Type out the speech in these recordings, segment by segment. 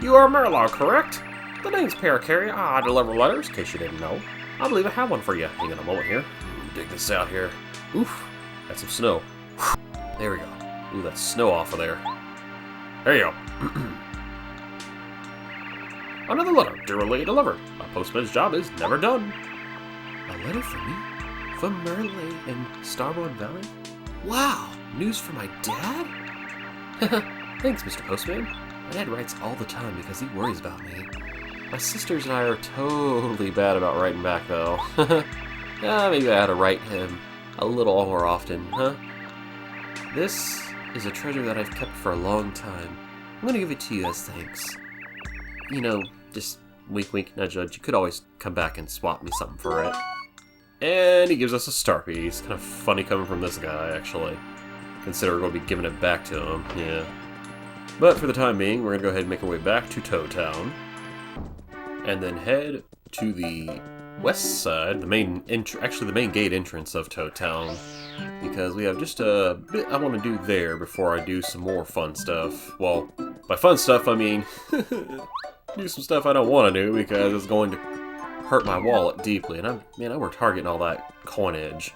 You are Merlow, correct? The name's Paracarrier. I deliver letters, in case you didn't know. I believe I have one for you. Hang on a moment here. Dig this out here. Oof. That's some snow. There we go. Ooh, that's snow off of there. There you go. Another letter, duly delivered. A postman's job is never done. A letter for me? From Merlow in Starboard Valley? Wow, news from my dad? Thanks, Mr. Postman. My dad writes all the time because he worries about me. My sisters and I are totally bad about writing back, though. Maybe I ought to write him a little more often, huh? This is a treasure that I've kept for a long time. I'm gonna give it to you as thanks. You know, just wink wink, nudge nudge, you could always come back and swap me something for it. And he gives us a star piece. Kind of funny coming from this guy, actually. Consider we're going to be giving it back to him, yeah. But for the time being, we're going to go ahead and make our way back to Toad Town. And then head to the west side, the main gate entrance of Toad Town. Because we have just a bit I want to do there before I do some more fun stuff. Well, by fun stuff, I mean do some stuff I don't want to do because it's going to hurt my wallet deeply. And I worked hard getting all that coinage.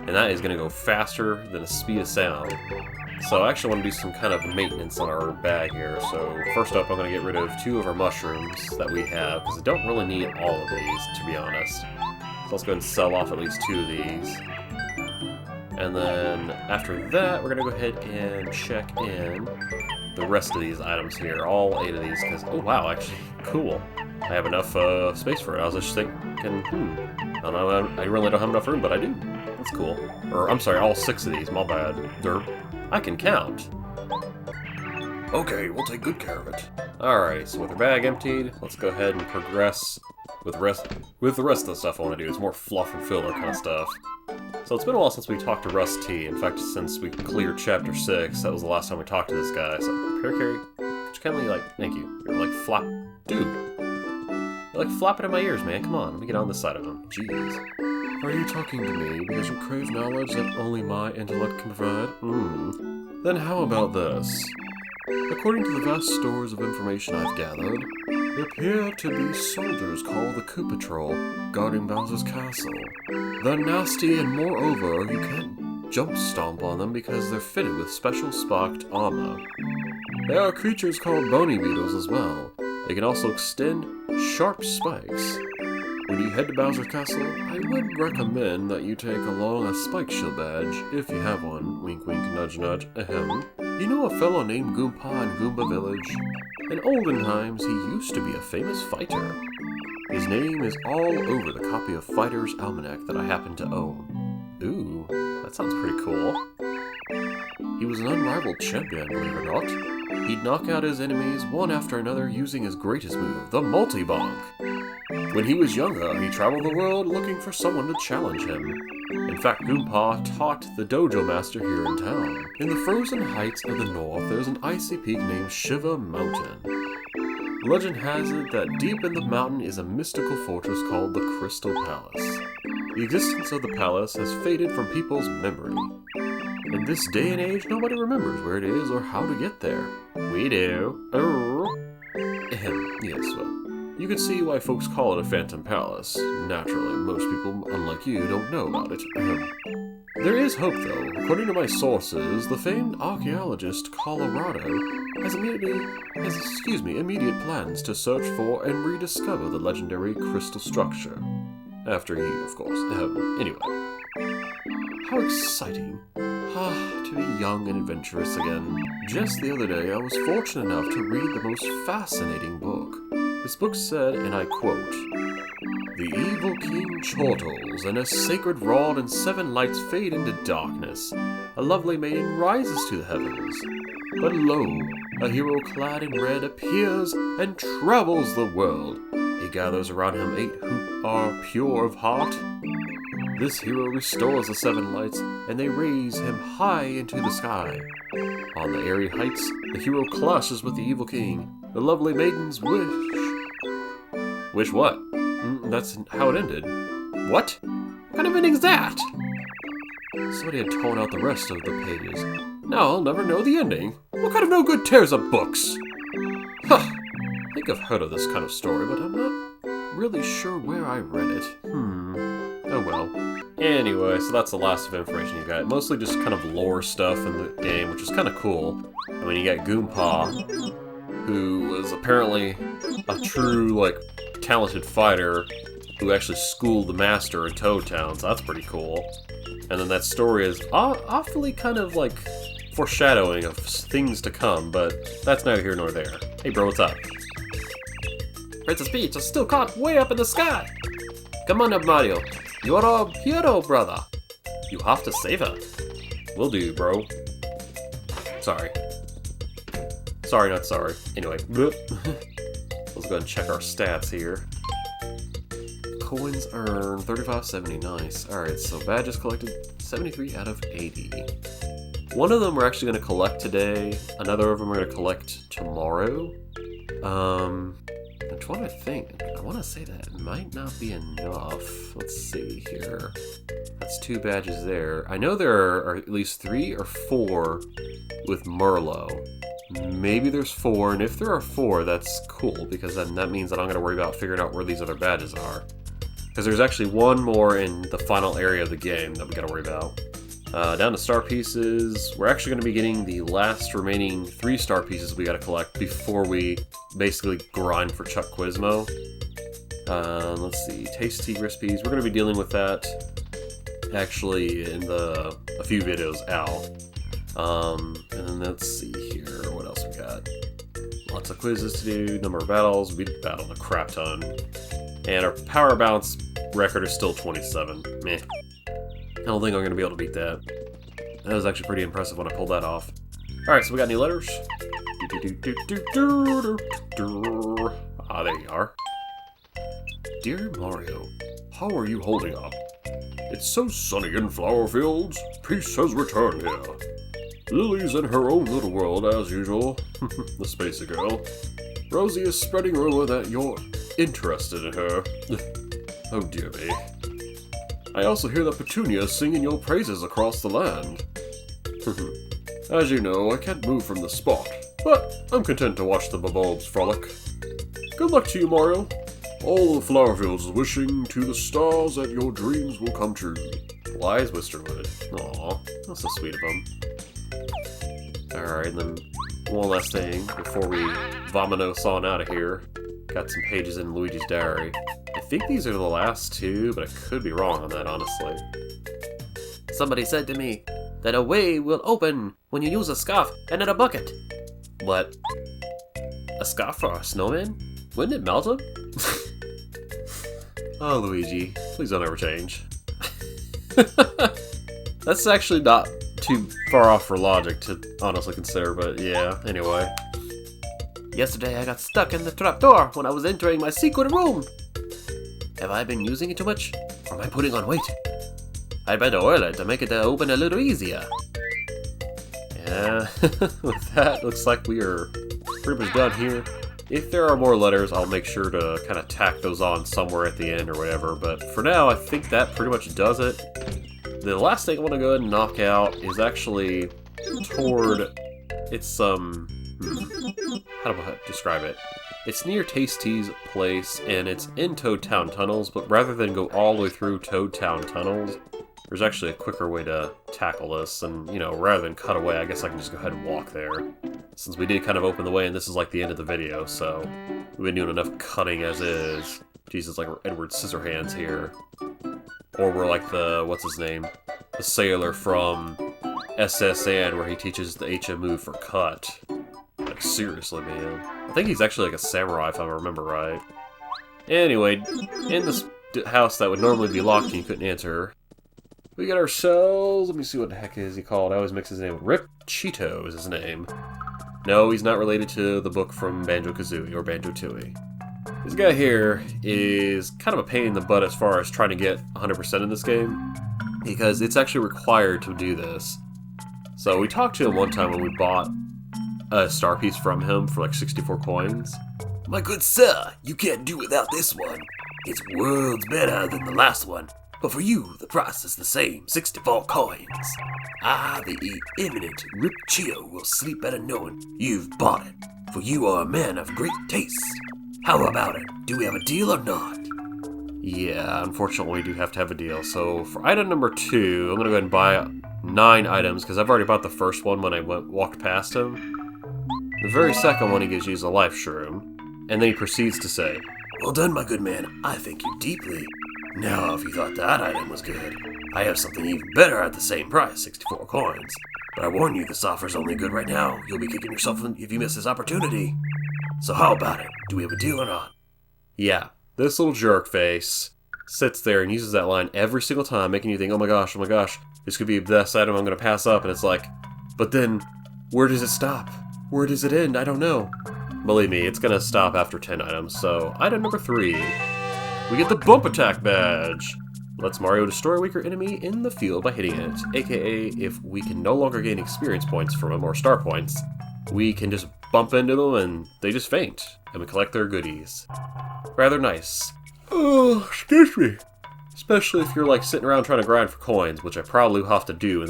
And that is going to go faster than the speed of sound. So I actually want to do some kind of maintenance on our bag here. So first up, I'm going to get rid of 2 of our mushrooms that we have, because I don't really need all of these, to be honest. So let's go ahead and sell off at least 2 of these. And then after that, we're going to go ahead and check in the rest of these items here, all 8 of these, because, oh wow, actually, cool. I have enough space for it. I was just thinking, I don't know, I really don't have enough room, but I do. That's cool. Or, I'm sorry, all 6 of these, my bad. I can count. Okay, we'll take good care of it. Alright, so with our bag emptied, let's go ahead and progress with the rest of the stuff I want to do. It's more fluff and filler kind of stuff. So it's been a while since we talked to Russ T. In fact, since we cleared Chapter 6, that was the last time we talked to this guy. So, Paracarrier, could you kindly, thank you. You're dude. You're flapping in my ears, man. Come on, let me get on this side of him. Jeez. Are you talking to me because you crave knowledge that only my intellect can provide? Then how about this? According to the vast stores of information I've gathered, there appear to be soldiers called the Coup Patrol guarding Bowser's castle. They're nasty, and moreover, you can't jump stomp on them because they're fitted with special sparked armor. There are creatures called bony beetles as well. They can also extend sharp spikes. When you head to Bowser's Castle, I would recommend that you take along a spike shield badge, if you have one. Wink wink, nudge nudge, ahem. You know a fellow named Goompa in Goomba Village? In olden times, he used to be a famous fighter. His name is all over the copy of Fighter's Almanac that I happen to own. Ooh, that sounds pretty cool. He was an unrivaled champion, believe it or not. He'd knock out his enemies one after another using his greatest move, the multi-bonk. When he was younger, he traveled the world looking for someone to challenge him. In fact, Goompa taught the dojo master here in town. In the frozen heights of the north, there's an icy peak named Shiver Mountain. Legend has it that deep in the mountain is a mystical fortress called the Crystal Palace. The existence of the palace has faded from people's memory. In this day and age, nobody remembers where it is or how to get there. We do. Yes, well. You can see why folks call it a Phantom Palace. Naturally, most people, unlike you, don't know about it. There is hope, though. According to my sources, the famed archaeologist Colorado has immediate plans to search for and rediscover the legendary crystal structure. After he, of course. Anyway. How exciting. To be young and adventurous again. Just the other day, I was fortunate enough to read the most fascinating book. This book said, and I quote, "The evil king chortles, and a sacred rod and 7 lights fade into darkness. A lovely maiden rises to the heavens. But lo, a hero clad in red appears and travels the world. He gathers around him 8 who are pure of heart. This hero restores the 7 lights, and they raise him high into the sky. On the airy heights, the hero clashes with the evil king. The lovely maiden's wish." Wish what? That's how it ended. What? What kind of ending's that? Somebody had torn out the rest of the pages. Now I'll never know the ending. What kind of no-good tears up books? Huh. think I've heard of this kind of story, but I'm not really sure where I read it. Oh well. Anyway, so that's the last of information you got. Mostly just kind of lore stuff in the game, which is kind of cool. I mean, you got Goompa, who was apparently a true, like, talented fighter who actually schooled the master in Toad Town, so that's pretty cool. And then that story is awfully kind of, like, foreshadowing of things to come, but that's neither here nor there. Hey bro, what's up? Princess Peach is still caught way up in the sky! Come on up, Mario. You're a hero, brother. You have to save her. Will do, bro. Sorry. Sorry, not sorry. Anyway, let's go ahead and check our stats here. Coins earned 3570, nice. Alright, so badges collected 73 out of 80. One of them we're actually going to collect today. Another of them we're going to collect tomorrow. I'm trying to think. I want to say that might not be enough. Let's see here. That's 2 badges there. I know there are at least 3 or 4 with Merlow. Maybe there's 4, and if there are 4, that's cool, because then that means that I'm going to worry about figuring out where these other badges are. Because there's actually 1 more in the final area of the game that we got to worry about. Down to star pieces. We're actually going to be getting the last remaining 3 star pieces we got to collect before we basically grind for Chuck Quizmo. Let's see, tasty recipes. We're going to be dealing with that actually in a few videos out. And then let's see here, what else we got? Lots of quizzes to do, number of battles. We battled a crap ton. And our power bounce record is still 27. Meh. I don't think I'm going to be able to beat that. That was actually pretty impressive when I pulled that off. Alright, so we got any letters? Ah, there you are. Dear Mario, how are you holding up? It's so sunny in Flower Fields. Peace has returned here. Lily's in her own little world as usual. The Spacer Girl. Rosie is spreading rumor that you're interested in her. Oh dear me. I also hear that Petunia is singing your praises across the land. As you know, I can't move from this spot, but I'm content to watch the bulbs frolic. Good luck to you, Mario. All the Flower Fields is wishing to the stars that your dreams will come true. Wise Wisterwood. Aw, that's so sweet of him. Alright, and then one last thing before we vominos on out of here. Got some pages in Luigi's diary. I think these are the last 2, but I could be wrong on that, honestly. Somebody said to me that a way will open when you use a scarf and in a bucket. What? A scarf for a snowman? Wouldn't it melt him? Oh, Luigi, please don't ever change. That's actually not too far off for logic to honestly consider, but yeah, anyway. Yesterday I got stuck in the trapdoor when I was entering my secret room. Have I been using it too much? Or am I putting on weight? I'd better oil it to make it open a little easier. Yeah, with that, looks like we are pretty much done here. If there are more letters, I'll make sure to kind of tack those on somewhere at the end or whatever, but for now, I think that pretty much does it. The last thing I want to go ahead and knock out is actually toward... It's how do I describe it? It's near Tasty's place, and it's in Toad Town tunnels, but rather than go all the way through Toad Town tunnels, there's actually a quicker way to tackle this, and, you know, rather than cut away, I guess I can just go ahead and walk there. Since we did kind of open the way, and this is like the end of the video, so we've been doing enough cutting as is. Jesus, like we're Edward Scissorhands here. Or we're like the, what's his name? The sailor from SSN, where he teaches the HM move for cut. Like, seriously, man. I think he's actually like a samurai, if I remember right. Anyway, in this house that would normally be locked and you couldn't enter, we got ourselves... Let me see what the heck is he called. I always mix his name. Rip Cheato is his name. No, he's not related to the book from Banjo-Kazooie or Banjo-Tooie. This guy here is kind of a pain in the butt as far as trying to get 100% in this game, because it's actually required to do this. So we talked to him one time when we bought a star piece from him for like 64 coins. My good sir, you can't do without this one. It's worlds better than the last one. But for you, the price is the same, 64 coins. The eminent Rip Cheato will sleep better knowing you've bought it, for you are a man of great taste. How about it? Do we have a deal or not? Yeah, unfortunately we do have to have a deal. So for item number 2, I'm going to go ahead and buy 9 items, because I've already bought the first one when I walked past him. The very second one he gives you is a life shroom, and then he proceeds to say, Well done, my good man. I thank you deeply. Now, if you thought that item was good, I have something even better at the same price, 64 coins. But I warn you, this offer's only good right now. You'll be kicking yourself if you miss this opportunity. So how about it? Do we have a deal or not? Yeah, this little jerk face sits there and uses that line every single time, making you think, oh my gosh, this could be the best item I'm going to pass up, and it's like, but then, where does it stop? Where does it end? I don't know. Believe me, it's going to stop after 10 items, so item number 3, we get the Bump Attack Badge. Lets Mario destroy a weaker enemy in the field by hitting it, aka if we can no longer gain experience points from them or star points, we can just bump into them and they just faint, and we collect their goodies. Rather nice. Oh, excuse me. Especially if you're like sitting around trying to grind for coins, which I probably will have to do in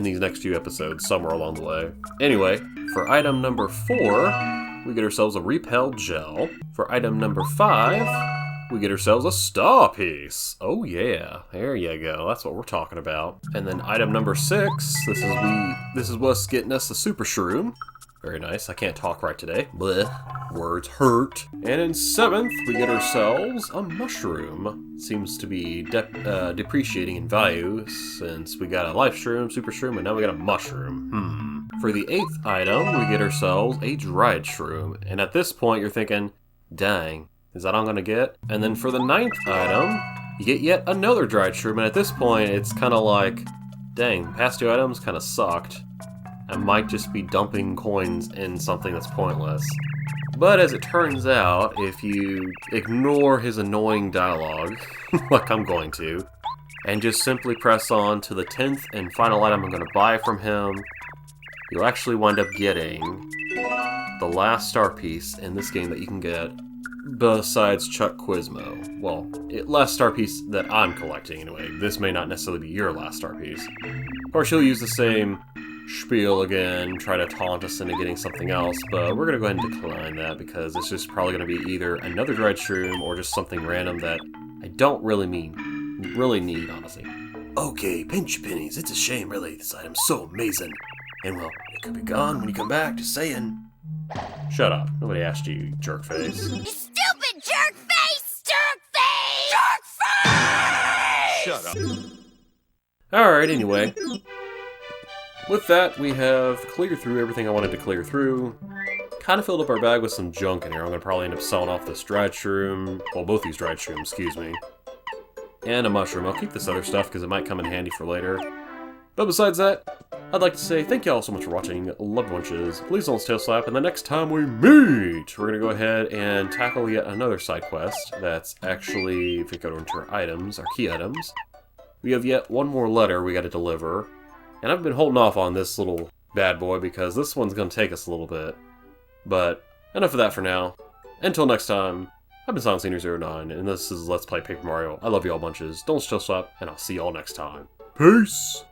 these next few episodes somewhere along the way. Anyway, for item number 4, we get ourselves a Repel Gel. For item number 5, we get ourselves a Star Piece. Oh yeah, there you go. That's what we're talking about. And then item number 6, this is what's getting us the Super Shroom. Very nice. I can't talk right today. Blech. Words hurt. And in 7th, we get ourselves a mushroom. Seems to be depreciating in value since we got a life shroom, super shroom, and now we got a mushroom. For the 8th item, we get ourselves a dried shroom. And at this point, you're thinking, dang, is that all I'm going to get? And then for the 9th item, you get yet another dried shroom. And at this point, it's kind of like, dang, past 2 items kind of sucked. I might just be dumping coins in something that's pointless. But as it turns out, if you ignore his annoying dialogue, like I'm going to, and just simply press on to the 10th and final item I'm going to buy from him, you'll actually wind up getting the last star piece in this game that you can get besides Chuck Quizmo. Well, last star piece that I'm collecting anyway. This may not necessarily be your last star piece. Of course, he'll use the same spiel again, try to taunt us into getting something else, but we're going to go ahead and decline that because it's just probably going to be either another dried shroom or just something random that I don't really need, honestly. Okay, pinch your pennies. It's a shame, really. This item's so amazing. And well, it could be gone when you come back, just saying. Shut up. Nobody asked you, jerk face. You stupid jerk face! Jerk face! Jerk face! Shut up. Alright, anyway. With that, we have cleared through everything I wanted to clear through. Kind of filled up our bag with some junk in here. I'm going to probably end up selling off this dried shroom. Well, both these dried shrooms, excuse me. And a mushroom. I'll keep this other stuff because it might come in handy for later. But besides that, I'd like to say thank you all so much for watching. Love bunches. Please don't tail slap. And the next time we meet, we're going to go ahead and tackle yet another side quest. That's actually, if we go into our items, our key items, we have yet one more letter we got to deliver. And I've been holding off on this little bad boy because this one's going to take us a little bit. But enough of that for now. Until next time, I've been SilentSenior09, and this is Let's Play Paper Mario. I love you all bunches. Don't still slap, and I'll see y'all next time. Peace.